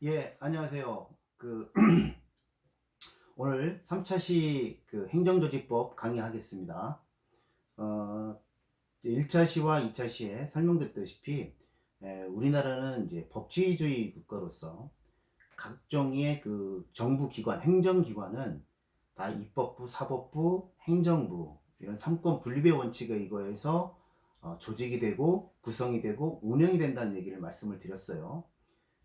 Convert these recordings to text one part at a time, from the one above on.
예, 안녕하세요. 오늘 3차시 행정조직법 강의하겠습니다. 어, 1차시와 2차시에 설명드렸다시피, 우리나라는 이제 법치주의 국가로서 각종의 정부 기관, 행정기관은 다 입법부, 사법부, 행정부, 이런 삼권 분립의 원칙에 의거해서 조직이 되고 구성이 되고 운영이 된다는 얘기를 말씀을 드렸어요.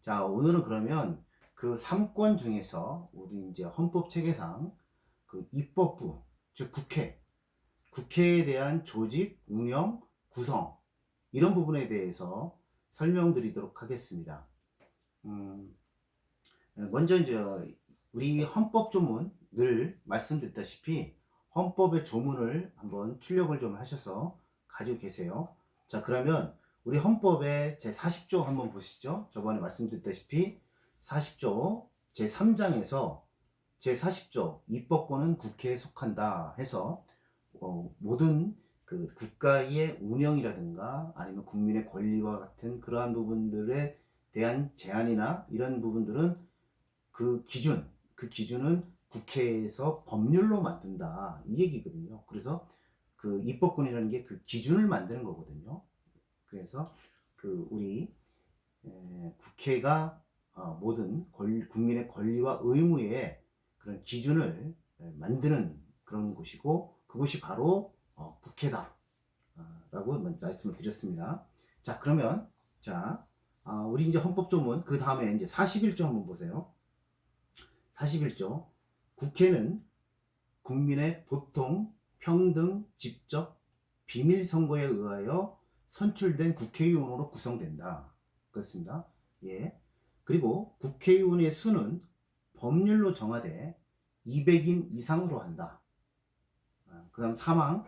자, 오늘은 그러면 그 3권 중에서 우리 이제 헌법 체계상 입법부, 즉 국회에 대한 조직, 운영, 구성 이런 부분에 대해서 설명드리도록 하겠습니다. 음, 먼저 이제 우리 헌법 조문 늘 말씀드렸다시피 헌법의 조문을 한번 출력을 좀 하셔서 가지고 계세요. 자, 그러면 우리 헌법의 제 40조 한번 보시죠. 저번에 말씀드렸다시피 40조 제 3장에서 제 40조 입법권은 국회에 속한다 해서 모든 국가의 운영이라든가 아니면 국민의 권리와 같은 그러한 부분들에 대한 제한이나 이런 부분들은 그 기준은 국회에서 법률로 만든다. 이 얘기거든요. 그래서 그 입법권이라는 게 그 기준을 만드는 거거든요. 그래서 우리 국회가 모든 국민의 권리와 의무의 그런 기준을 만드는 그런 곳이고 그것이 바로 국회다. 라고 말씀을 드렸습니다. 자, 그러면 우리 이제 헌법조문 그 다음에 이제 41조 한번 보세요. 41조 국회는 국민의 보통, 평등, 직접, 비밀 선거에 의하여 선출된 국회의원으로 구성된다. 그렇습니다. 예. 그리고 국회의원의 수는 법률로 정하되 200인 이상으로 한다. 그 다음 사망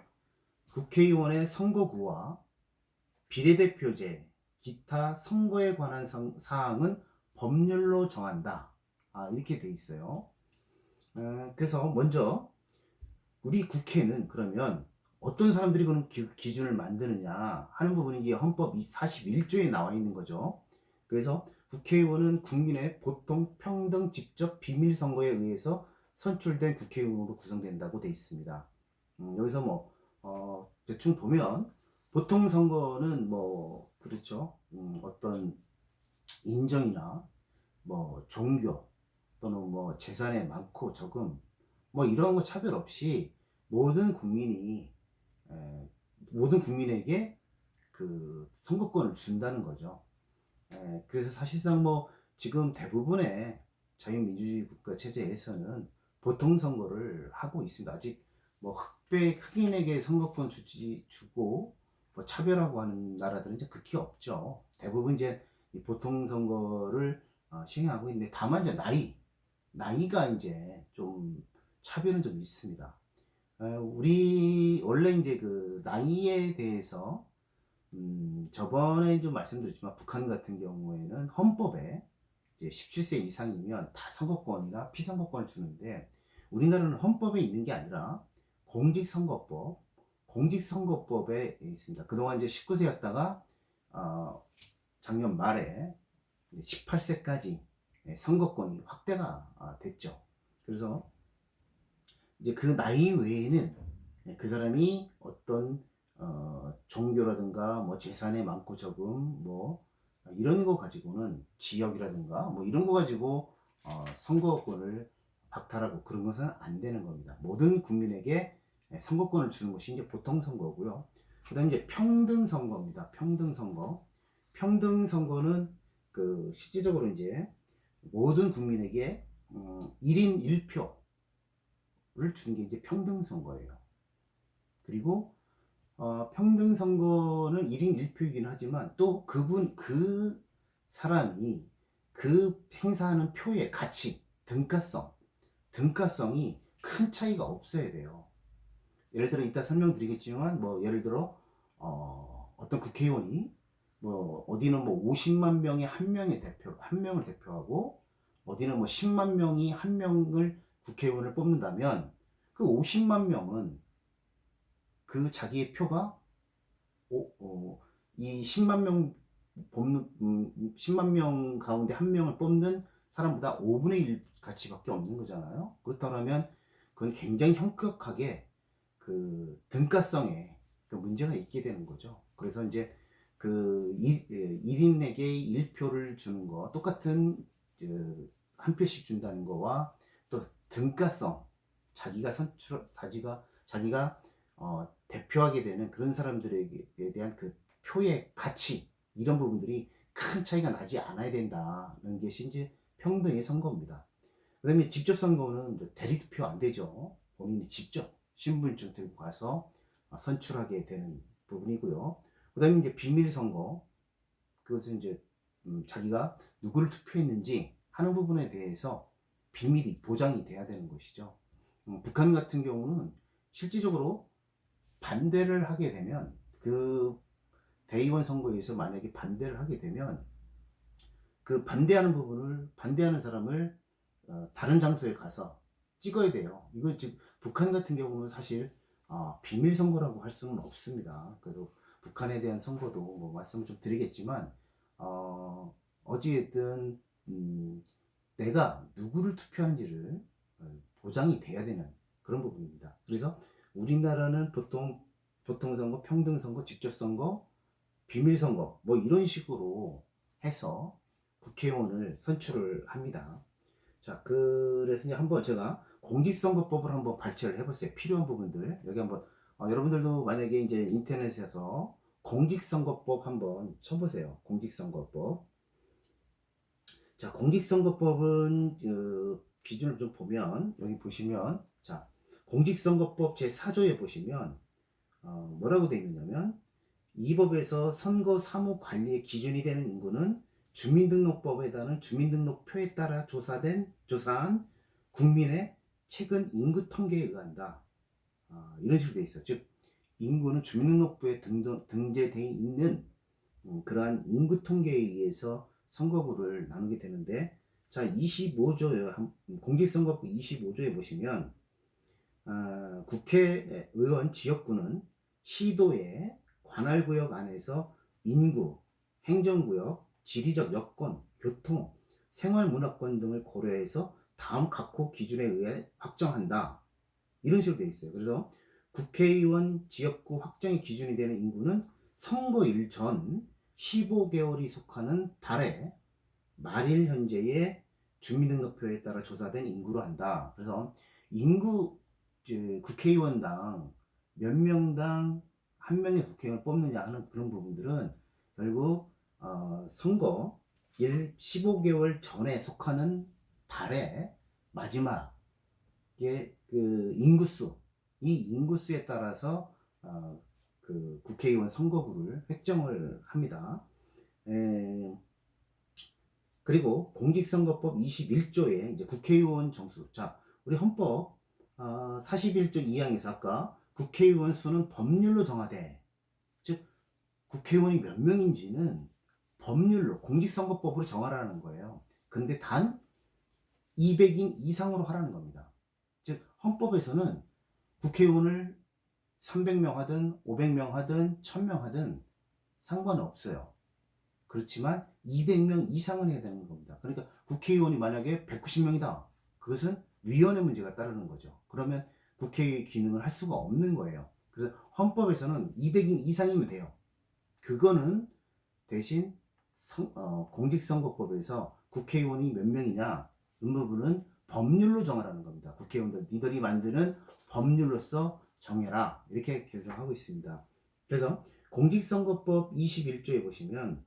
국회의원의 선거구와 비례대표제, 기타 선거에 관한 사항은 법률로 정한다. 이렇게 돼 있어요. 그래서 먼저 우리 국회는 그러면 어떤 사람들이 그런 기준을 만드느냐 하는 부분이 이제 헌법 41조에 나와 있는 거죠. 그래서 국회의원은 국민의 보통, 평등, 직접, 비밀 선거에 의해서 선출된 국회의원으로 구성된다고 돼 있습니다. 여기서 대충 보면 보통 선거는 그렇죠. 어떤 인정이나 종교 또는 재산의 많고 적음 이런 거 차별 없이 모든 국민이 모든 국민에게 그 선거권을 준다는 거죠. 그래서 사실상 지금 대부분의 자유민주주의 국가 체제에서는 보통 선거를 하고 있습니다. 아직 흑인에게 선거권 주고 차별하고 하는 나라들은 이제 극히 없죠. 대부분 이제 이 보통 선거를 시행하고 있는데 다만 이제 나이가 이제 좀 차별은 좀 있습니다. 우리 원래 이제 그 나이에 대해서 저번에 좀 말씀드렸지만 북한 같은 경우에는 헌법에 이제 17세 이상이면 다 선거권이나 피선거권을 주는데 우리나라는 헌법에 있는 게 아니라 공직선거법에 있습니다. 그동안 이제 19세였다가 작년 말에 18세까지 선거권이 확대가 됐죠. 그래서 이제 그 나이 외에는 그 사람이 어떤 종교라든가 재산의 많고 적음 이런 거 가지고는 지역이라든가 이런 거 가지고 선거권을 박탈하고 그런 것은 안 되는 겁니다. 모든 국민에게 선거권을 주는 것이 이제 보통 선거고요. 그다음 이제 평등 선거입니다. 평등 선거는 실질적으로 이제 모든 국민에게 1인 1표를 주는 게 이제 평등 선거예요. 그리고 평등 선거는 1인 1표이긴 하지만 또 그 사람이 그 행사하는 표의 가치, 등가성이 큰 차이가 없어야 돼요. 예를 들어 이따 설명드리겠지만 예를 들어 어떤 국회의원이 어디는 50만 명의 한 명을 대표하고 어디는 10만 명이 한 명을 국회의원을 뽑는다면 그 50만 명은 그 자기의 표가 이 10만 명 가운데 한 명을 뽑는 사람보다 5분의 1 가치밖에 없는 거잖아요. 그렇다면 그건 굉장히 현격하게 그 등가성에 그 문제가 있게 되는 거죠. 그래서 이제 그 1인에게 1표를 주는 거, 똑같은 한 표씩 준다는 거와 또 등가성, 자기가 대표하게 되는 그런 사람들에 대한 그 표의 가치, 이런 부분들이 큰 차이가 나지 않아야 된다는 것이 이제 평등의 선거입니다. 그 다음에 직접 선거는 대리투표 안 되죠. 본인이 직접 신분증 들고 가서 선출하게 되는 부분이고요. 그 다음에 이제 비밀 선거, 그것은 이제 자기가 누구를 투표했는지 하는 부분에 대해서 비밀이 보장이 돼야 되는 것이죠. 북한 같은 경우는 실질적으로 반대를 하게 되면, 그 대의원 선거에서 만약에 반대를 하게 되면 그 반대하는 사람을 다른 장소에 가서 찍어야 돼요. 이거 지금 북한 같은 경우는 사실 비밀 선거라고 할 수는 없습니다. 그래도 북한에 대한 선거도 뭐 말씀을 좀 드리겠지만 어찌됐든 내가 누구를 투표하는지를 보장이 돼야 되는 그런 부분입니다. 그래서 우리나라는 보통 선거, 평등 선거, 직접 선거, 비밀 선거 뭐 이런 식으로 해서 국회의원을 선출을 합니다. 자, 그래서 이제 한번 제가 공직선거법을 한번 발췌를 해봤어요. 필요한 부분들 여기 한번 여러분들도 만약에 이제 인터넷에서 공직선거법 한번 쳐보세요. 공직선거법. 자, 공직선거법은 기준을 좀 보면 여기 보시면, 자, 공직선거법 제4조에 보시면 뭐라고 되어 있느냐면, 이 법에서 선거 사무 관리의 기준이 되는 인구는 주민등록법에 따른 주민등록표에 따라 조사한 국민의 최근 인구 통계에 의한다. 이런 식으로 되어 있어. 즉, 인구는 주민등록부에 등재되어 있는 그러한 인구 통계에 의해서 선거구를 나누게 되는데, 자, 25조에 공직선거법 25조에 보시면 국회의원 지역구는 시도의 관할구역 안에서 인구, 행정구역, 지리적 여건, 교통, 생활문화권 등을 고려해서 다음 각호 기준에 의해 확정한다. 이런 식으로 되어 있어요. 그래서 국회의원 지역구 확정의 기준이 되는 인구는 선거일 전 15개월이 속하는 달에 말일 현재의 주민등록표에 따라 조사된 인구로 한다. 그래서 인구, 국회의원당 몇 명당 한 명의 국회의원을 뽑느냐 하는 그런 부분들은 결국 선거일 15개월 전에 속하는 달의 마지막에 그 인구수, 이 인구수에 따라서 그 국회의원 선거구를 획정을 합니다. 그리고 공직선거법 21조에 이제 국회의원 정수. 자, 우리 헌법 41조 2항에서 아까 국회의원 수는 법률로 정하되, 즉 국회의원이 몇 명인지는 법률로 공직선거법으로 정하라는 거예요. 근데 단 200인 이상으로 하라는 겁니다. 즉 헌법에서는 국회의원을 300명 하든 500명 하든 1000명 하든 상관없어요. 그렇지만 200명 이상은 해야 되는 겁니다. 그러니까 국회의원이 만약에 190명이다. 그것은 위헌의 문제가 따르는 거죠. 그러면 국회의 기능을 할 수가 없는 거예요. 그래서 헌법에서는 200인 이상이면 돼요. 그거는 대신 공직선거법에서 국회의원이 몇 명이냐, 이 부분은 법률로 정하라는 겁니다. 국회의원들 니들이 만드는 법률로서 정해라, 이렇게 규정하고 있습니다. 그래서 공직선거법 21조에 보시면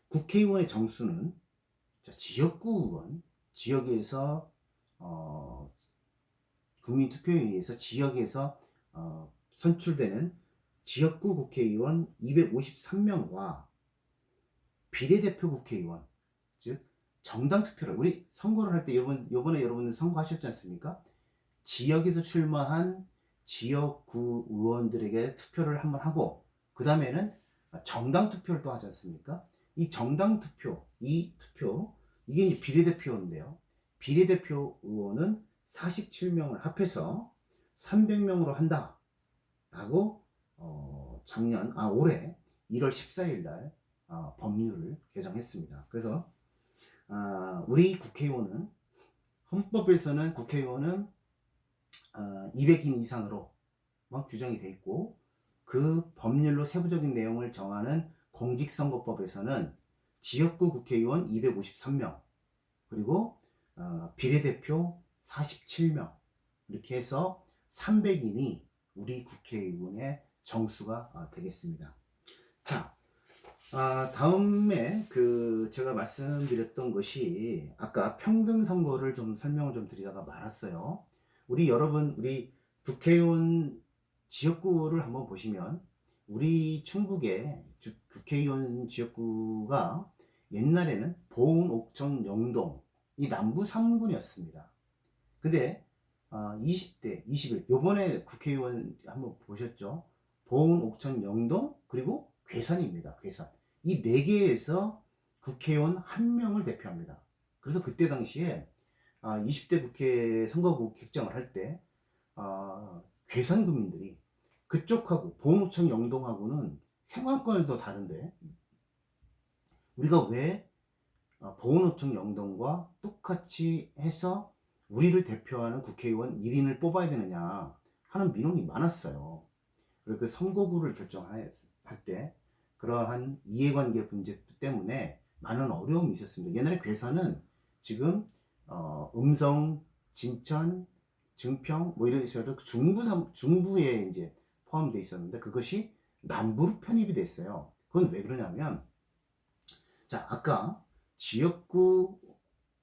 국회의원의 정수는 지역구 의원, 지역에서 국민투표에 의해서 지역에서 선출되는 지역구 국회의원 253명과 비례대표 국회의원, 즉 정당 투표를, 우리 선거를 할 때 요번에 여러분들 선거하셨지 않습니까? 지역에서 출마한 지역구 의원들에게 투표를 한번 하고, 그 다음에는 정당 투표를 또 하지 않습니까? 이 정당 투표, 이게 이제 비례대표인데요. 비례대표 의원은 47명을 합해서 300명으로 한다 라고 올해 1월 14일 날 법률을 개정했습니다. 그래서 우리 국회의원은 헌법에서는 국회의원은 200인 이상으로 규정이 돼 있고 그 법률로 세부적인 내용을 정하는 공직선거법에서는 지역구 국회의원 253명 그리고 비례대표 47명 이렇게 해서 300인이 우리 국회의원의 정수가 되겠습니다. 자, 다음에 제가 말씀드렸던 것이 아까 평등 선거를 좀 설명을 좀 드리다가 말았어요. 여러분, 우리 국회의원 지역구를 한번 보시면 우리 충북의 국회의원 지역구가 옛날에는 보은, 옥천, 영동 이 남부 3군이었습니다. 근데 20대, 21 요번에 국회의원 한번 보셨죠? 보은, 옥천, 영동 그리고 괴산입니다. 괴산. 이 4개에서 국회의원 1명을 대표합니다. 그래서 그때 당시에 20대 국회 선거구 획정을 할 때 괴산 구민들이 그쪽하고 보은, 옥천, 영동하고는 생활권은 더 다른데 우리가 왜 보은, 옥천, 영동과 똑같이 해서 우리를 대표하는 국회의원 1인을 뽑아야 되느냐 하는 민원이 많았어요. 그리고 그 선거구를 결정할 때 그러한 이해관계 문제 때문에 많은 어려움이 있었습니다. 옛날에 괴산은 지금 음성, 진천, 증평 뭐 이런 식으로 중부에 이제 포함되어 있었는데 그것이 남부로 편입이 됐어요. 그건 왜 그러냐면 자, 아까 지역구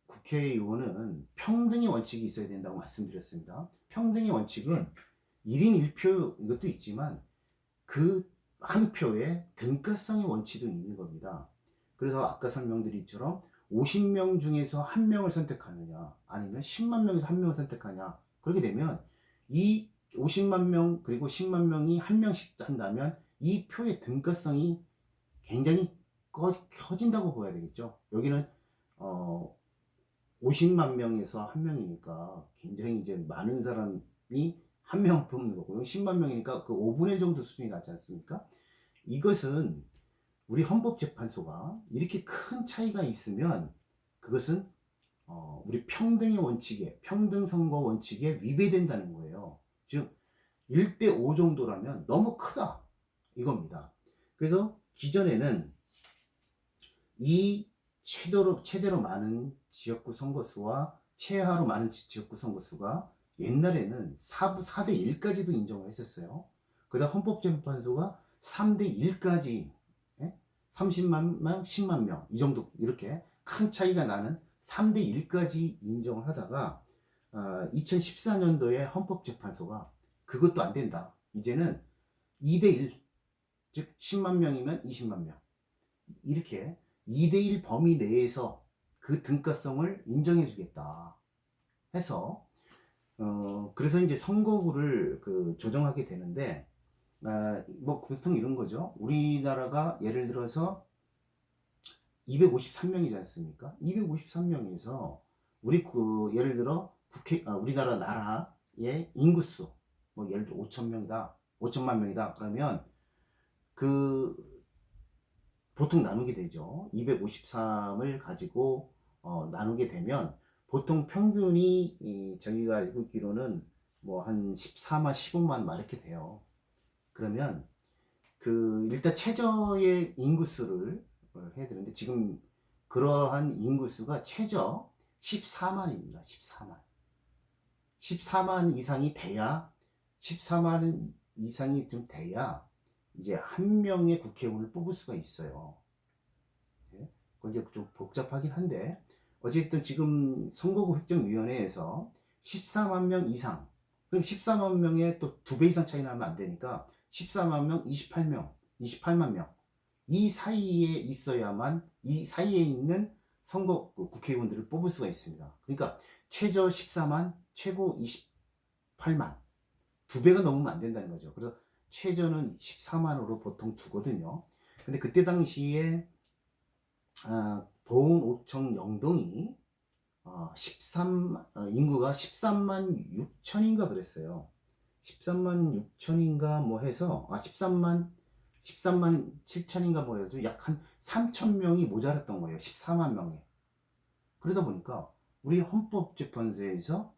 국회의원은 평등의 원칙이 있어야 된다고 말씀드렸습니다. 평등의 원칙은 1인 1표 이것도 있지만 그 한 표에 등가성의 원칙도 있는 겁니다. 그래서 아까 설명드린 것처럼 50명 중에서 1명을 선택하느냐 아니면 10만 명에서 1명을 선택하냐 그렇게 되면 이 50만 명 그리고 10만 명이 1명씩 한다면 이 표의 등가성이 굉장히 커진다고 보아야 되겠죠. 여기는 50만 명에서 1명이니까 굉장히 이제 많은 사람이 1명 뽑는 거고요. 10만 명이니까 그 5분의 1 정도 수준이 나지 않습니까? 이것은 우리 헌법재판소가 이렇게 큰 차이가 있으면 그것은 우리 평등의 원칙에 평등선거 원칙에 위배된다는 거예요. 즉 1대 5 정도라면 너무 크다 이겁니다. 그래서 기존에는 이 최대로 많은 지역구 선거수와 최하로 많은 지역구 선거수가 옛날에는 4대 1까지도 인정을 했었어요. 그러다 헌법재판소가 3대 1까지 30만 명, 10만 명 이 정도 이렇게 큰 차이가 나는 3대 1까지 인정을 하다가 2014년도에 헌법재판소가 그것도 안 된다. 이제는 2대 1, 즉 10만 명이면 20만 명 이렇게 2대 1 범위 내에서 그 등가성을 인정해 주겠다 해서 그래서 이제 선거구를 조정하게 되는데 뭐 보통 이런 거죠. 우리나라가 예를 들어서 253명이지 않습니까? 253명에서 우리 예를 들어 우리나라 나라의 인구수 뭐 예를 들어 5천명이다 5천만 명이다 그러면 보통 나누게 되죠. 253을 가지고 나누게 되면 보통 평균이 저희가 알고 있기로는 뭐 한 14만 15만 막 이렇게 돼요. 그러면 일단 최저의 인구수를 해야 되는데 지금 그러한 인구수가 최저 14만입니다. 14만 이상이 돼야 14만 이상이 좀 돼야 이제 한 명의 국회의원을 뽑을 수가 있어요. 네? 그건 이제 좀 복잡하긴 한데 어쨌든 지금 선거구 획정위원회에서 14만 명 이상, 그럼 14만 명에 또 2배 이상 차이 나면 안 되니까 14만 명, 28만 명 이 사이에 있어야만 이 사이에 있는 국회의원들을 뽑을 수가 있습니다. 그러니까 최저 14만, 최고 28만 2배가 넘으면 안 된다는 거죠. 그래서 최저는 14만으로 보통 두거든요. 근데 그때 당시에 보은, 옥천, 영동이 인구가 13만 6천인가 그랬어요. 13만 6천인가 뭐 해서 13만 7천인가 뭐 해서 약 한 3천 명이 모자랐던 거예요. 14만 명에. 그러다 보니까 우리 헌법재판소에서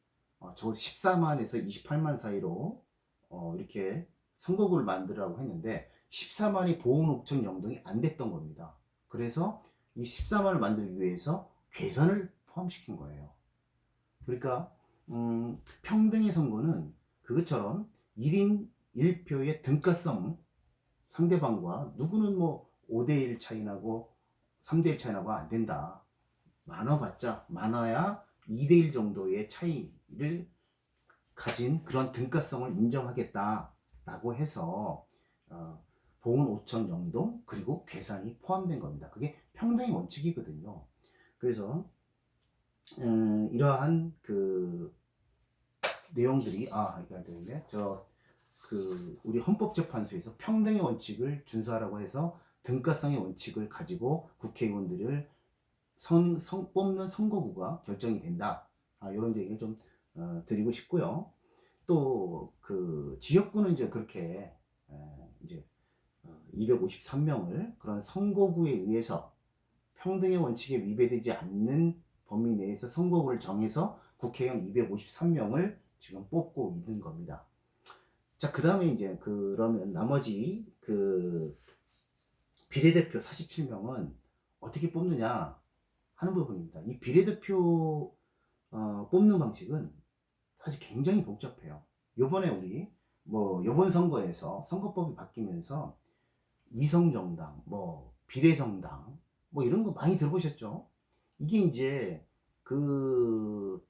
저 14만에서 28만 사이로 이렇게 선거구를 만들라고 했는데 14만이 보훈5청 영동이 안 됐던 겁니다. 그래서 이 14만을 만들기 위해서 괴산을 포함시킨 거예요. 그러니까 평등의 선거는 그것처럼 1인 1표의 등가성, 상대방과 누구는 뭐 5대1 차이 나고 3대1 차이 나고 안 된다. 많아야 2대1 정도의 차이를 가진 그런 등가성을 인정하겠다라고 해서 보훈5천 영동 그리고 괴산이 포함된 겁니다. 그게 평등의 원칙이거든요. 그래서 이러한 그 내용들이 이거 되는데 우리 헌법재판소에서 평등의 원칙을 준수하라고 해서 등가성의 원칙을 가지고 국회의원들을 뽑는 선거구가 결정이 된다. 이런 얘기를 좀 드리고 싶고요. 또 그 지역구는 이제 그렇게 이제 253명을 그런 선거구에 의해서 평등의 원칙에 위배되지 않는 범위 내에서 선거구를 정해서 국회의원 253명을 지금 뽑고 있는 겁니다. 자, 그 다음에 이제 그러면 나머지 그 비례대표 47명은 어떻게 뽑느냐 하는 부분입니다. 이 비례대표 뽑는 방식은 사실 굉장히 복잡해요. 요번에 우리 요번 선거에서 선거법이 바뀌면서 위성정당, 비례정당, 이런 거 많이 들어보셨죠? 이게 이제 그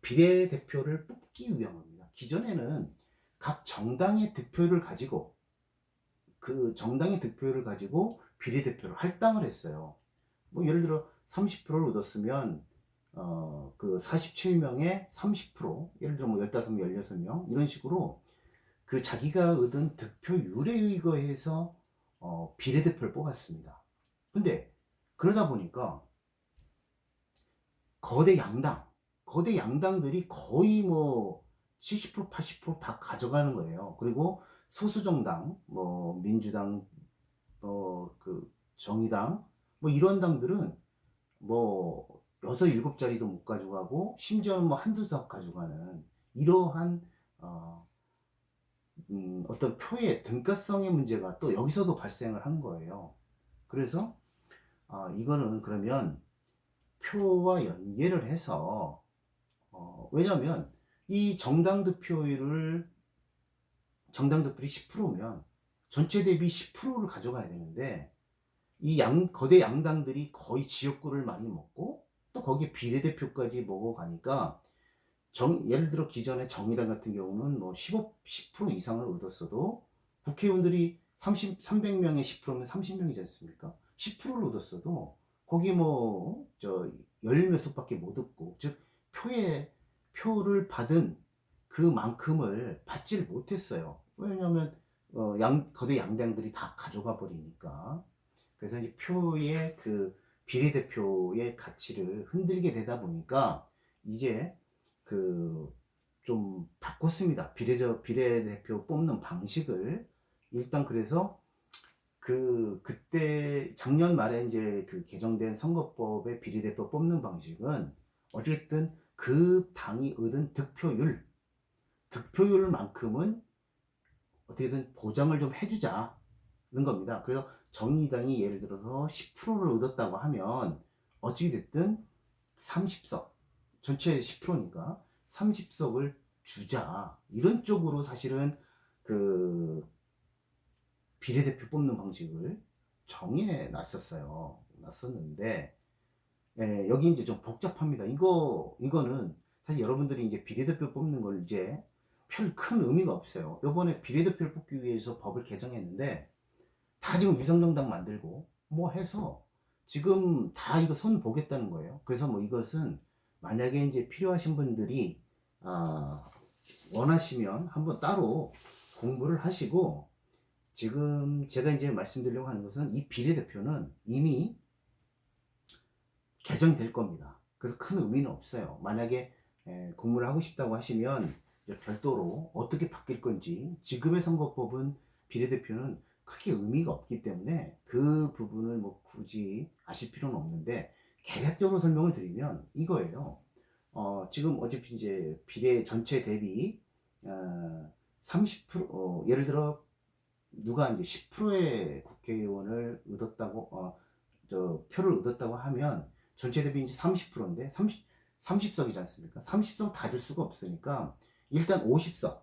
비례대표를 뽑기 위한 겁니다. 기존에는 각 정당의 득표를 가지고 그 정당의 득표를 가지고 비례대표를 할당을 했어요. 예를 들어 30%를 얻었으면 그 47명의 30%, 예를 들어 15명, 16명 이런 식으로 그 자기가 얻은 득표율에 의거해서 비례대표를 뽑았습니다. 근데 그러다 보니까 거대 양당들이 거의 70%, 80%다 가져가는 거예요. 그리고 소수정당, 민주당, 그 정의당, 이런 당들은 6, 7자리도 못 가져가고 심지어는 한두 석 가져가는 이러한 어떤 표의 등가성의 문제가 또 여기서도 발생을 한 거예요. 그래서 이거는 그러면 표와 연계를 해서 왜냐하면 이 정당 득표율이 10%면 전체 대비 10%를 가져가야 되는데 이 거대 양당들이 거의 지역구를 많이 먹고 또 거기에 비례대표까지 먹어가니까 예를 들어 기존의 정의당 같은 경우는 10% 이상을 얻었어도 국회의원들이 300명에 10%면 30명이지 않습니까? 10%를 얻었어도 거기 열 몇 석밖에 못 얻고, 즉 표를 받은 그만큼을 받지를 못했어요. 왜냐하면 거대 양당들이 다 가져가 버리니까. 그래서 이제 표의 그 비례대표의 가치를 흔들게 되다 보니까 이제 좀 바꿨습니다. 비례대표 뽑는 방식을. 일단 그래서 그때 작년 말에 이제 개정된 선거법의 비례대표 뽑는 방식은 어쨌든 그 당이 얻은 득표율만큼은 어떻게든 보장을 좀 해주자는 겁니다. 그래서 정의당이 예를 들어서 10%를 얻었다고 하면 어찌됐든 30석, 전체 10%니까 30석을 주자, 이런 쪽으로 사실은 비례대표 뽑는 방식을 정해 놨었는데 여기 이제 좀 복잡합니다. 이거는 사실 여러분들이 이제 비례대표 뽑는 걸 이제 별 큰 의미가 없어요. 이번에 비례대표를 뽑기 위해서 법을 개정했는데 다 지금 위성정당 만들고 해서 지금 다 이거 손 보겠다는 거예요. 그래서 이것은 만약에 이제 필요하신 분들이 원하시면 한번 따로 공부를 하시고, 지금 제가 이제 말씀드리려고 하는 것은 이 비례대표는 이미 개정이 될 겁니다. 그래서 큰 의미는 없어요. 만약에 공부를 하고 싶다고 하시면 이제 별도로 어떻게 바뀔 건지, 지금의 선거법은 비례대표는 크게 의미가 없기 때문에 그 부분을 굳이 아실 필요는 없는데, 개략적으로 설명을 드리면 이거예요. 지금 어차피 이제 비례 전체 대비 30% 예를 들어 누가 이제 10%의 국회의원을 얻었다고 표를 얻었다고 하면 전체 대비 이제 30%인데 30석이지 않습니까? 30석 다 줄 수가 없으니까 일단 50석,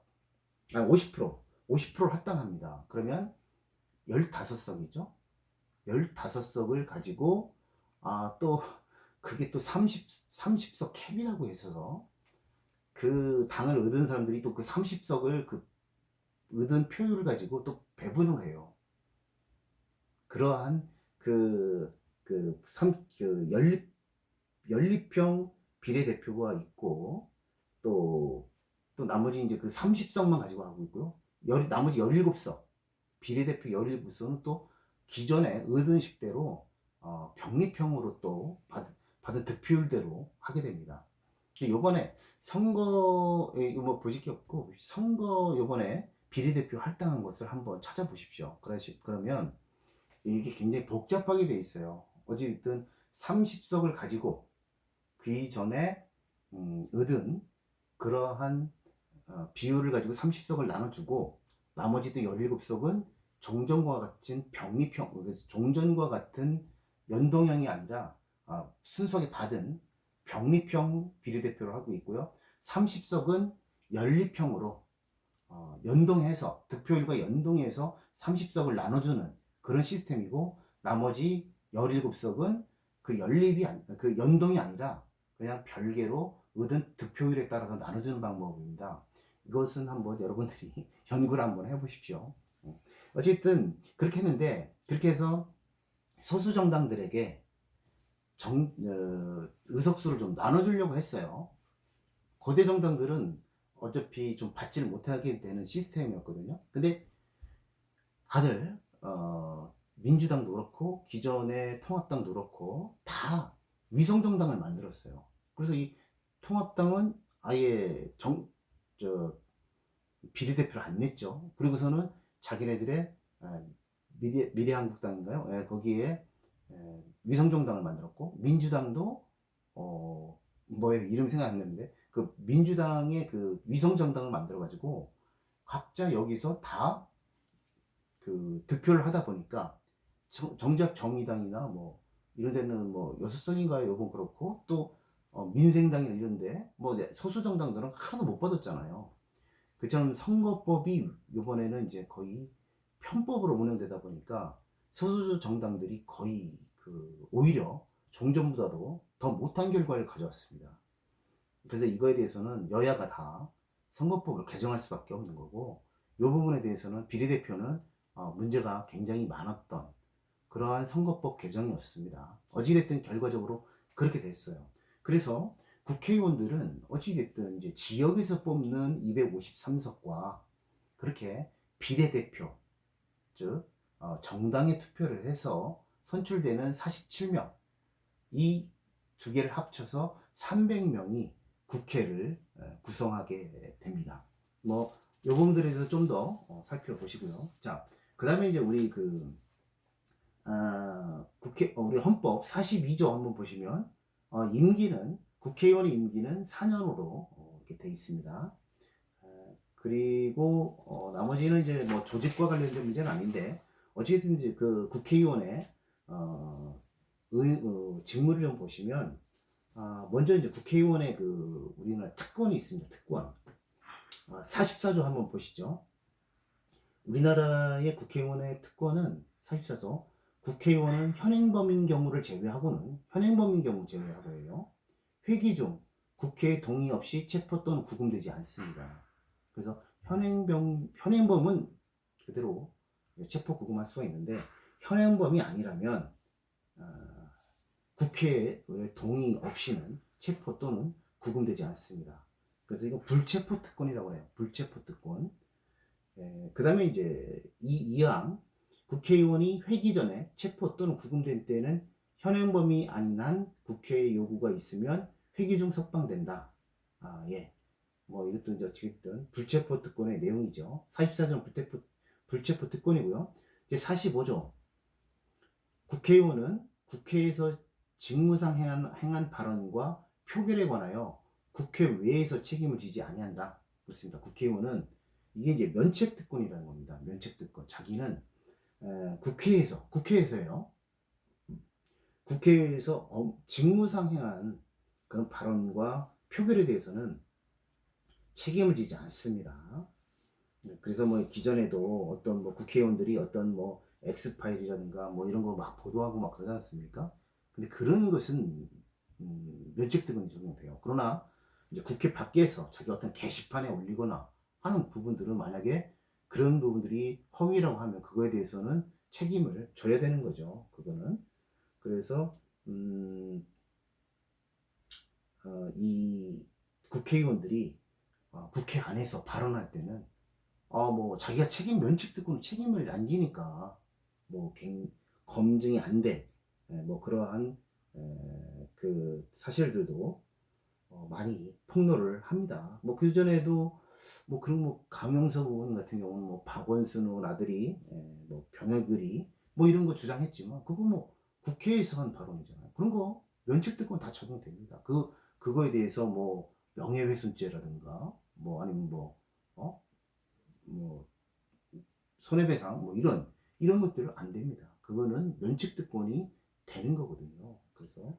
아니 50%를 할당합니다. 그러면 15석이죠. 15석을 가지고 또 그게 또 30석 캡이라고 해서 그 당을 얻은 사람들이 또 그 30석을 그 얻은 표율을 가지고 또 배분을 해요. 그러한 연립형 비례대표가 있고 또 나머지 이제 그 30석만 가지고 하고 있고요. 나머지 17석 비례대표 17석은 또 기존에 얻은 식대로 병립형으로 또 받은 득표율대로 하게 됩니다. 요번에 선거에 뭐 보실 게 없고 선거 요번에 비례대표 할당한 것을 한번 찾아보십시오. 그러면 이게 굉장히 복잡하게 돼 있어요. 어찌됐든 30석을 가지고 그 이전에 얻은 그러한 비율을 가지고 30석을 나눠주고 나머지 또 17석은 종전과 같은 병립형, 종전과 같은 연동형이 아니라 순수하게 받은 병립형 비례대표를 하고 있고요. 30석은 연립형으로 연동해서 득표율과 연동해서 30석을 나눠주는 그런 시스템이고 나머지 17석은 그 연동이 아니라 그냥 별개로 얻은 득표율에 따라서 나눠주는 방법입니다. 이것은 한번 여러분들이 연구를 한번 해보십시오. 어쨌든 그렇게 했는데 그렇게 해서 소수 정당들에게 의석수를 좀 나눠주려고 했어요. 거대 정당들은 어차피 좀 받지를 못하게 되는 시스템이었거든요. 근데 다들 민주당도 그렇고 기존의 통합당도 그렇고 다 위성정당을 만들었어요. 그래서 이 통합당은 아예 비례대표를 안 냈죠. 그리고서는 자기네들의 미래한국당인가요? 예, 거기에 위성정당을 만들었고 민주당도 뭐예요? 이름 생각 안 나는데 그 민주당의 그 위성정당을 만들어 가지고 각자 여기서 다 그 득표를 하다 보니까 정작 정의당이나 뭐 이런 데는 뭐 6석인가요? 요건 그렇고 또 민생당이나 이런데 뭐 소수 정당들은 하나도 못 받았잖아요. 그처럼 선거법이 이번에는 이제 거의 편법으로 운영되다 보니까 소수 정당들이 거의 오히려 종전보다도 더 못한 결과를 가져왔습니다. 그래서 이거에 대해서는 여야가 다 선거법을 개정할 수밖에 없는 거고 이 부분에 대해서는 비례대표는 문제가 굉장히 많았던 그러한 선거법 개정이었습니다. 어찌됐든 결과적으로 그렇게 됐어요. 그래서 국회의원들은 어찌됐든 이제 지역에서 뽑는 253석과 그렇게 비례대표, 즉 정당에 투표를 해서 선출되는 47명, 이 두 개를 합쳐서 300명이 국회를 구성하게 됩니다. 뭐 이 부분들에 대해서 좀 더 살펴보시고요. 자, 그 다음에 이제 우리 우리 헌법 42조 한번 보시면 국회의원의 임기는 4년으로 이렇게 돼 있습니다. 그리고 나머지는 이제 뭐 조직과 관련된 문제는 아닌데 어쨌든 이제 그 국회의원의 직무를 좀 보시면 먼저 이제 국회의원의 우리나라 특권이 있습니다. 특권 44조 한번 보시죠. 우리나라의 국회의원의 특권은 44조. 국회의원은 현행범인 경우를 제외하고는 현행범인 경우 제외하고요. 회기 중 국회의 동의 없이 체포 또는 구금되지 않습니다. 그래서 현행범은 그대로 체포 구금할 수가 있는데 현행범이 아니라면 국회의 동의 없이는 체포 또는 구금되지 않습니다. 그래서 이거 불체포 특권이라고 해요. 불체포 특권. 그 다음에 이제 이항 국회의원이 회기 전에 체포 또는 구금된 때는 현행범이 아닌 한 국회의 요구가 있으면 회기 중 석방된다. 예. 뭐 이것도 이제 어찌됐든 불체포 특권의 내용이죠. 44조 불체포 특권이고요. 이제 45조 국회의원은 국회에서 직무상 행한 발언과 표결에 관하여 국회 외에서 책임을 지지 아니한다. 그렇습니다. 국회의원은 이게 이제 면책특권이라는 겁니다. 면책특권. 자기는 국회에서요. 국회에서 직무상 행한 그런 발언과 표결에 대해서는 책임을 지지 않습니다. 그래서 뭐 기존에도 어떤 뭐 국회의원들이 어떤 뭐 엑스파일이라든가 뭐 이런 거 막 보도하고 막 그러지 않습니까? 근데 그런 것은 면책특권이 적용돼요. 그러나 이제 국회 밖에서 자기 어떤 게시판에 올리거나 하는 부분들은 만약에 그런 부분들이 허위라고 하면 그거에 대해서는 책임을 져야 되는 거죠. 그거는. 그래서 이 국회의원들이 국회 안에서 발언할 때는 뭐 자기가 면책특권 책임을 안 지니까 뭐 검증이 안 돼. 뭐 그러한 그 사실들도 많이 폭로를 합니다. 뭐 그전에도 뭐 그런 뭐 강용석 의원 같은 경우는 뭐 박원순 의원 아들이 뭐 병역을이 뭐 이런 거 주장했지만 그거 뭐 국회에서 한 발언이잖아요. 그런 거 면책특권 다 적용됩니다. 그거에 대해서 뭐 명예훼손죄라든가 뭐 아니면 뭐 손해배상 뭐 이런 것들은 안 됩니다. 그거는 면책특권이 되는 거거든요. 그래서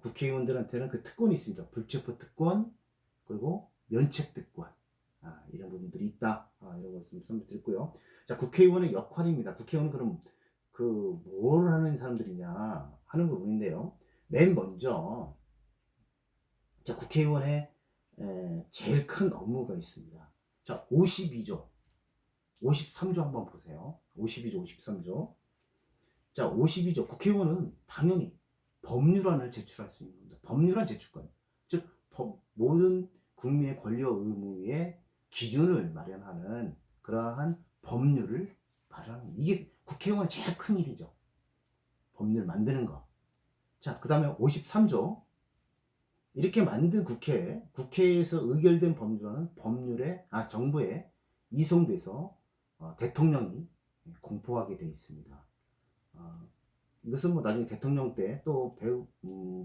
국회의원들한테는 그 특권이 있습니다. 불체포 특권 그리고 면책특권 이런 부분들이 있다. 이런 것을 설명드렸고요. 자, 국회의원의 역할입니다. 국회의원은 그럼 뭘 하는 사람들이냐 하는 부분인데요. 맨 먼저 자, 국회의원의 제일 큰 업무가 있습니다. 자, 52조 53조 한번 보세요. 52조, 53조. 자, 52조. 국회의원은 당연히 법률안을 제출할 수 있는 겁니다. 법률안 제출권. 즉, 모든 국민의 권리와 의무의 기준을 마련하는 그러한 법률을 마련하는 이게 국회의원의 제일 큰 일이죠. 법률 만드는 거. 자, 그 다음에 53조. 이렇게 만든 국회에서 의결된 법률안은 정부에 이송돼서 대통령이 공포하게 되어 있습니다. 이것은 뭐 나중에 대통령 때 또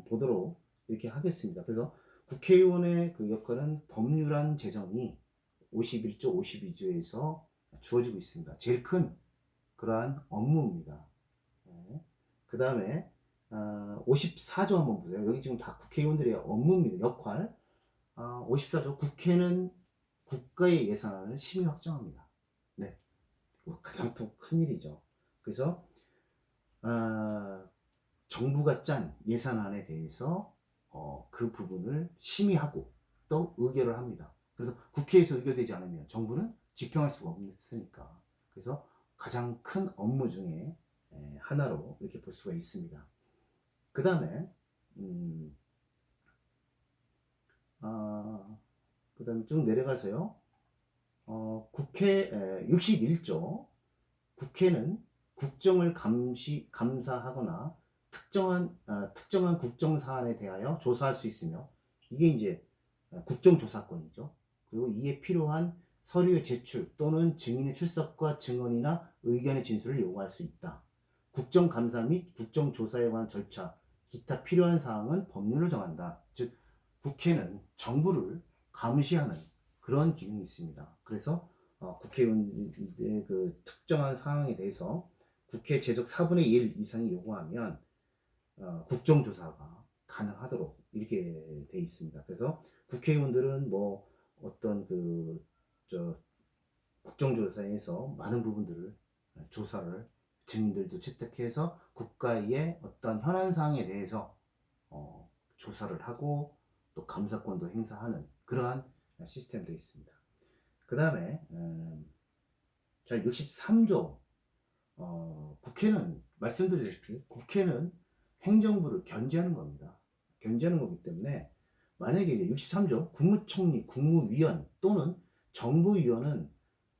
보도록 이렇게 하겠습니다. 그래서 국회의원의 그 역할은 법률안 제정이 51조, 52조에서 주어지고 있습니다. 제일 큰 그러한 업무입니다. 그 다음에 54조 한번 보세요. 여기 지금 다 국회의원들의 업무입니다. 역할. 54조 국회는 국가의 예산안을 심의 확정합니다. 네, 가장 또 큰 일이죠. 그래서 정부가 짠 예산안에 대해서 그 부분을 심의하고 또 의결을 합니다. 그래서 국회에서 의결되지 않으면 정부는 집행할 수가 없으니까. 그래서 가장 큰 업무 중에 하나로 이렇게 볼 수가 있습니다. 그 다음에 그 다음에 쭉 내려가서요. 국회 61조 국회는 국정을 감사하거나 특정한 국정 사안에 대하여 조사할 수 있으며 이게 이제 국정조사권이죠. 그리고 이에 필요한 서류의 제출 또는 증인의 출석과 증언이나 의견의 진술을 요구할 수 있다. 국정감사 및 국정조사에 관한 절차, 기타 필요한 사항은 법률로 정한다. 즉 국회는 정부를 감시하는 그런 기능이 있습니다. 그래서 국회의원의 그 특정한 사항에 대해서 국회 제적 4분의 1 이상이 요구하면 국정조사가 가능하도록 이렇게 돼 있습니다. 그래서 국회의원들은 뭐 어떤 국정조사에서 많은 부분들을 조사를 증인들도 채택해서 국가의 어떤 현안 사항에 대해서 조사를 하고 또 감사권도 행사하는 그러한 시스템이 되어 있습니다. 그 다음에 자 63조 국회는 말씀드렸듯이 국회는 행정부를 견제하는 겁니다. 견제하는 거기 때문에 만약에 이제 63조 국무총리, 국무위원 또는 정부위원은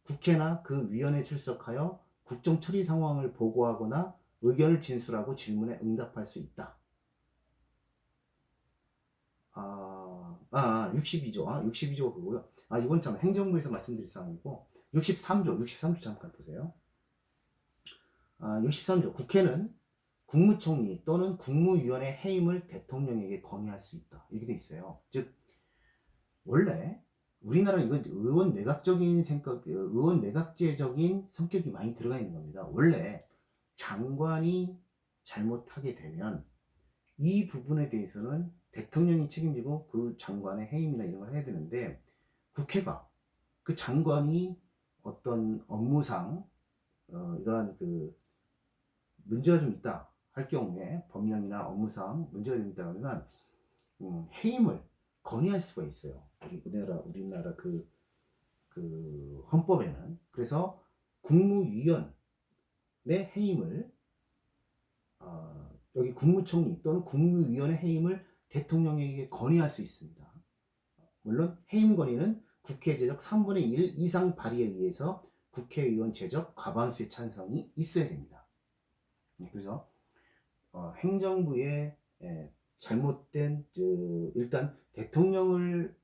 국회나 그 위원회에 출석하여 국정 처리 상황을 보고하거나 의견을 진술하고 질문에 응답할 수 있다. 62조. 62조가 그거고요. 이건 참 행정부에서 말씀드릴 사항이고 63조 잠깐 보세요. 63조 국회는 국무총리 또는 국무위원회 해임을 대통령에게 건의할 수 있다. 이렇게 돼 있어요. 즉 원래 우리나라는 이건 의원 내각적인 생각, 의원 내각제적인 성격이 많이 들어가 있는 겁니다. 원래 장관이 잘못하게 되면 이 부분에 대해서는 대통령이 책임지고 그 장관의 해임이나 이런 걸 해야 되는데, 국회가 그 장관이 어떤 업무상 이러한 그 문제가 좀 있다 할 경우에, 법령이나 업무상 문제가 좀 있다 하면 해임을 건의할 수가 있어요. 우리나라 그 헌법에는. 그래서 국무위원의 해임을 여기 국무총리 또는 국무위원회 해임을 대통령에게 건의할 수 있습니다. 물론 해임 건의는 국회 제적 3분의 1 이상 발의에 의해서 국회의원 제적 과반수의 찬성이 있어야 됩니다. 그래서 행정부의 잘못된 일단 대통령을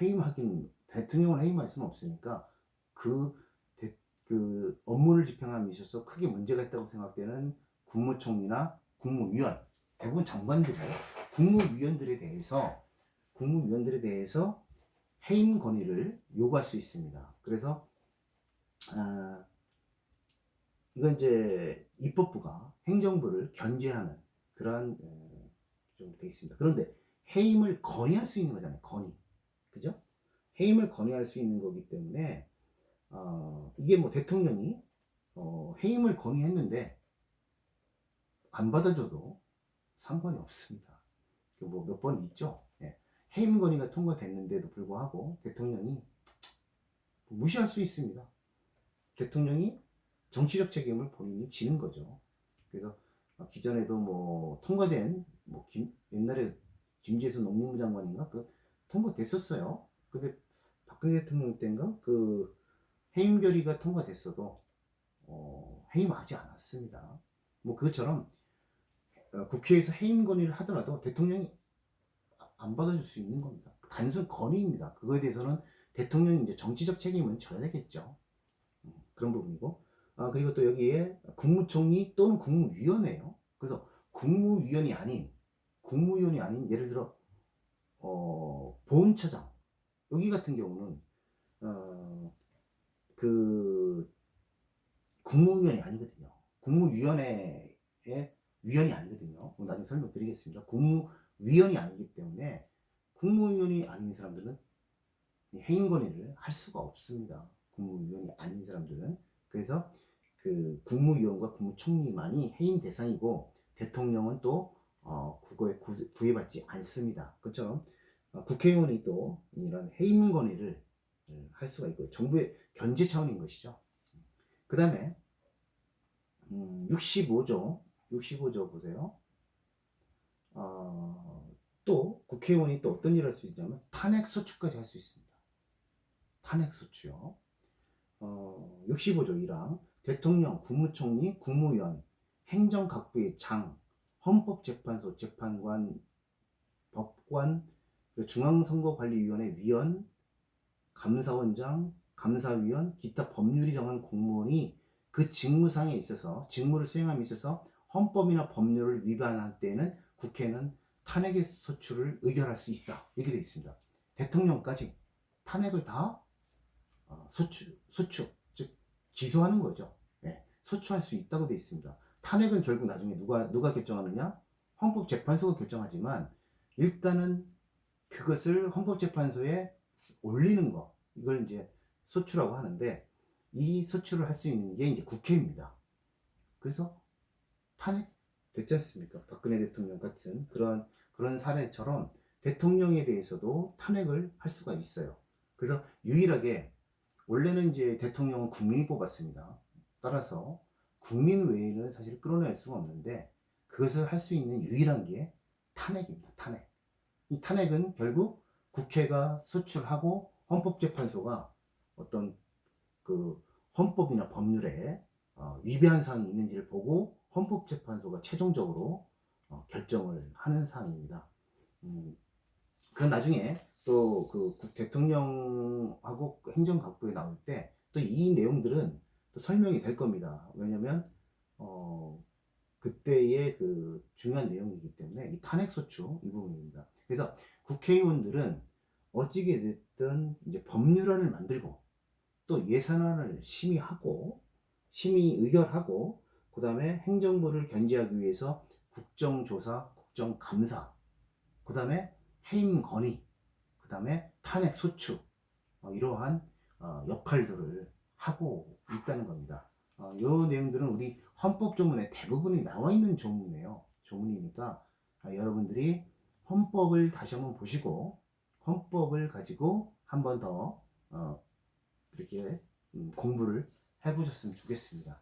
해임할 수는 없으니까 그 업무를 집행함에 있어서 크게 문제가 있다고 생각되는 국무총리나 국무위원, 대부분 장관들이 국무위원들에 대해서 해임 건의를 요구할 수 있습니다. 그래서 이건 이제 입법부가 행정부를 견제하는 그러한 좀 돼 있습니다. 그런데 해임을 건의할 수 있는 거잖아요. 그죠? 해임을 건의할 수 있는 거기 때문에 이게 뭐 대통령이 해임을 건의했는데 안 받아줘도 상관이 없습니다. 뭐 몇 번 있죠. 예. 해임 건의가 통과됐는데도 불구하고 대통령이 무시할 수 있습니다. 대통령이 정치적 책임을 본인이 지는 거죠. 그래서 기존에도 뭐 통과된 옛날에 김재수 농림부 장관인가 통과됐었어요. 근데 박근혜 대통령 때인가 해임 결의가 통과됐어도 해임하지 않았습니다. 뭐 그것처럼 국회에서 해임 건의를 하더라도 대통령이 안 받아줄 수 있는 겁니다. 단순 건의입니다. 그거에 대해서는 대통령이 이제 정치적 책임은 져야 되겠죠. 그런 부분이고, 그리고 또 여기에 국무총리 또는 국무위원회예요. 그래서 국무위원이 아닌 예를 들어 보훈처장, 여기 같은 경우는 그 국무위원이 아니거든요. 국무위원회의 위원이 아니거든요. 나중에 설명드리겠습니다. 국무위원이 아니기 때문에 국무위원이 아닌 사람들은 해임 건의를 할 수가 없습니다. 국무위원이 아닌 사람들은. 그래서 그 국무위원과 국무총리만이 해임 대상이고 대통령은 또 그거에 구애받지 않습니다. 그처럼 국회의원이 또 이런 해임 건의를 할 수가 있고요. 정부의 견제 차원인 것이죠. 그 다음에 65조 보세요. 또 국회의원이 또 어떤 일을 할 수 있냐면 탄핵소추까지 할 수 있습니다. 탄핵소추요. 65조 1항 대통령, 국무총리, 국무위원, 행정각부의 장, 헌법재판소 재판관, 법관, 중앙선거관리위원회 위원, 감사원장, 감사위원, 기타 법률이 정한 공무원이 그 직무상에 있어서 직무를 수행함에 있어서 헌법이나 법률을 위반할 때에는 국회는 탄핵의 소추를 의결할 수 있다. 이렇게 되어 있습니다. 대통령까지 탄핵을 다 소추, 즉 기소하는 거죠. 네, 소추할 수 있다고 되어 있습니다. 탄핵은 결국 나중에 누가 결정하느냐? 헌법재판소가 결정하지만 일단은 그것을 헌법재판소에 올리는 거, 이걸 이제 소추라고 하는데, 이 소추를 할 수 있는 게 이제 국회입니다. 그래서 탄핵 됐지 않습니까? 박근혜 대통령 같은 그런 사례처럼 대통령에 대해서도 탄핵을 할 수가 있어요. 그래서 유일하게 원래는 이제 대통령은 국민이 뽑았습니다. 따라서 국민 외에는 사실 끌어낼 수가 없는데 그것을 할 수 있는 유일한 게 탄핵입니다. 탄핵. 이 탄핵은 결국 국회가 소출하고 헌법재판소가 어떤 그 헌법이나 법률에 위배한 사항이 있는지를 보고 헌법재판소가 최종적으로 결정을 하는 사항입니다. 그건 나중에 또 그 대통령하고 행정각부에 나올 때 또 이 내용들은 또 설명이 될 겁니다. 왜냐면 그때의 그 중요한 내용이기 때문에 이 탄핵소추 이 부분입니다. 그래서 국회의원들은 어찌게 됐든 이제 법률안을 만들고 또 예산안을 심의하고 심의 의결하고 그 다음에 행정부를 견제하기 위해서 국정조사, 국정감사, 그 다음에 해임 건의, 그 다음에 탄핵 소추 이러한 역할들을 하고 있다는 겁니다. 이 내용들은 우리 헌법 조문에 대부분이 나와 있는 조문이에요. 조문이니까 여러분들이 헌법을 다시 한번 보시고 헌법을 가지고 한 번 더 이렇게 공부를 해보셨으면 좋겠습니다.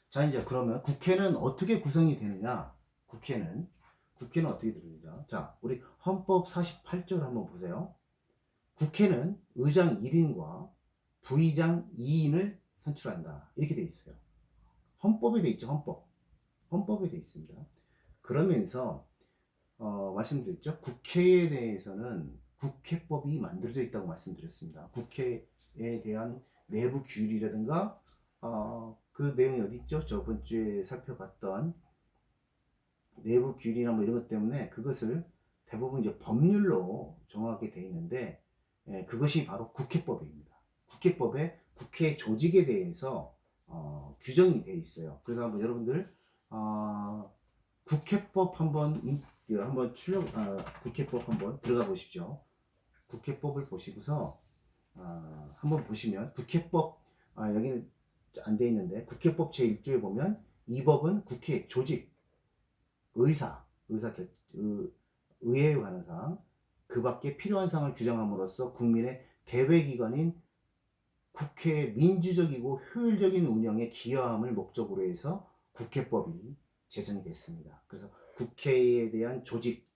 자, 이제 그러면 국회는 어떻게 구성이 되느냐? 국회는 어떻게 되느냐? 자, 우리 헌법 48절 한번 보세요. 국회는 의장 1인과 부의장 2인을 선출한다. 이렇게 돼 있어요. 헌법에 돼 있죠, 헌법에 돼 있습니다. 그러면서 말씀드렸죠. 국회에 대해서는 국회법이 만들어져 있다고 말씀드렸습니다. 국회에 대한 내부 규율이라든가 그 내용이 어디 있죠? 저번 주에 살펴봤던 내부 규율이나 뭐 이런 것 때문에 그것을 대부분 이제 법률로 정하게 돼 있는데 그것이 바로 국회법입니다. 국회법에 국회 조직에 대해서 규정이 되어 있어요. 그래서 한번 여러분들 국회법 한번 국회법 한번 들어가 보십시오. 국회법을 보시고서 한번 보시면 국회법 여기는 안 돼 있는데 국회법 제1조에 보면 이 법은 국회 조직, 의회에 관한 사항, 그 밖에 필요한 사항을 규정함으로써 국민의 대외기관인 국회의 민주적이고 효율적인 운영에 기여함을 목적으로 해서 국회법이 제정이 됐습니다. 그래서 국회에 대한 조직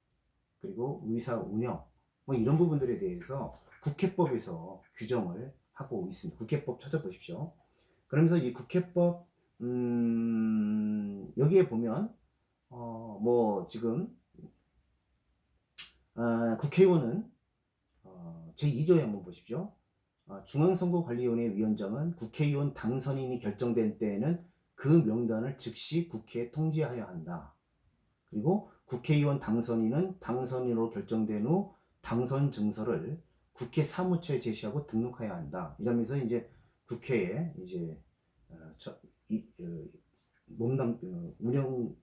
그리고 의사 운영 뭐 이런 부분들에 대해서 국회법에서 규정을 하고 있습니다. 국회법 찾아보십시오. 그러면서 이 국회법 여기에 보면 뭐 지금 국회의원은 제2조에 한번 보십시오. 중앙선거관리위원회 위원장은 국회의원 당선인이 결정된 때에는 그 명단을 즉시 국회에 통지하여야 한다. 그리고 국회의원 당선인은 당선인으로 결정된 후 당선 증서를 국회 사무처에 제시하고 등록해야 한다. 이러면서 이제 국회에 이제 운영을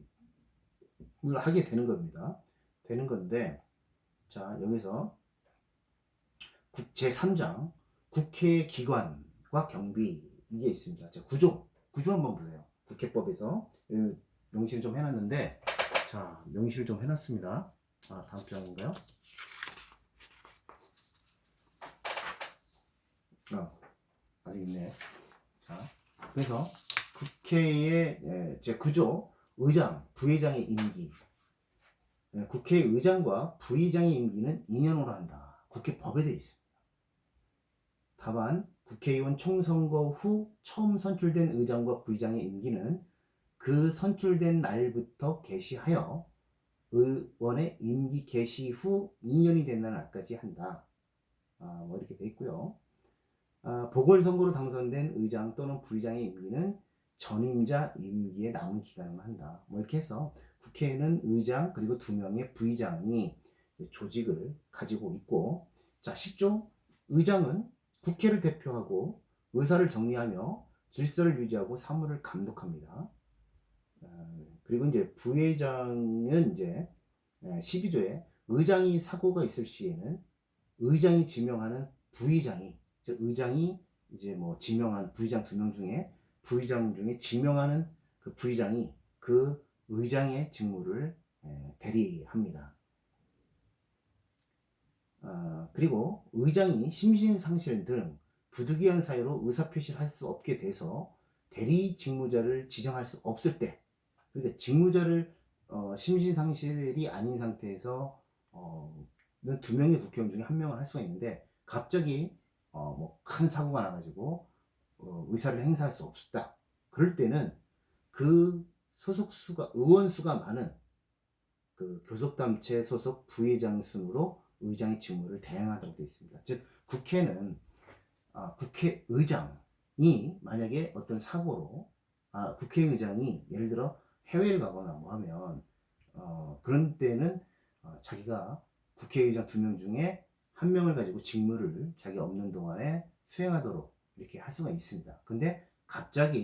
하게 되는 겁니다. 되는 건데, 자 여기서 제3장 국회 기관과 경비 이게 있습니다. 자 구조 한번 보세요. 국회법에서 명시를 좀 해놨는데, 자 명시를 좀 해놨습니다. 다음 장인가요? 아직 있네. 자 그래서 국회의 제 구조, 의장, 부의장의 임기. 국회의장과 부의장의 임기는 2년으로 한다. 국회법에 되어 있습니다. 다만 국회의원 총선거 후 처음 선출된 의장과 부의장의 임기는 그 선출된 날부터 개시하여 의원의 임기 개시 후 2년이 된 날까지 한다. 뭐 이렇게 되어 있고요. 보궐선거로 당선된 의장 또는 부의장의 임기는 전임자 임기에 남은 기간을 한다. 뭐 이렇게 해서 국회에는 의장 그리고 2명의 부의장이 조직을 가지고 있고, 자 10조 의장은 국회를 대표하고 의사를 정리하며 질서를 유지하고 사무를 감독합니다. 그리고 이제 부의장은 이제 12조에 의장이 사고가 있을 시에는 의장이 지명하는 부의장이, 즉 의장이 이제 뭐 지명한 부의장 2명 중에 부의장 중에 지명하는 그 부의장이 그 의장의 직무를 대리합니다. 그리고 의장이 심신상실 등 부득이한 사유로 의사표시를 할 수 없게 돼서 대리 직무자를 지정할 수 없을 때, 그러니까 직무자를 심신상실이 아닌 상태에서 2명의 국회의원 중에 1명을 할 수가 있는데 갑자기 뭐 큰 사고가 나가지고 의사를 행사할 수 없다. 그럴 때는 그 소속수가 의원 수가 많은 그 교섭단체 소속 부회장 순으로 의장의 직무를 대행하도록 되어 있습니다. 즉 국회는 국회의장이 만약에 어떤 사고로 국회의장이 예를 들어 해외를 가거나 뭐 하면 그런 때는 자기가 국회의장 2명 중에 1명을 가지고 직무를 자기 없는 동안에 수행하도록 이렇게 할 수가 있습니다. 근데 갑자기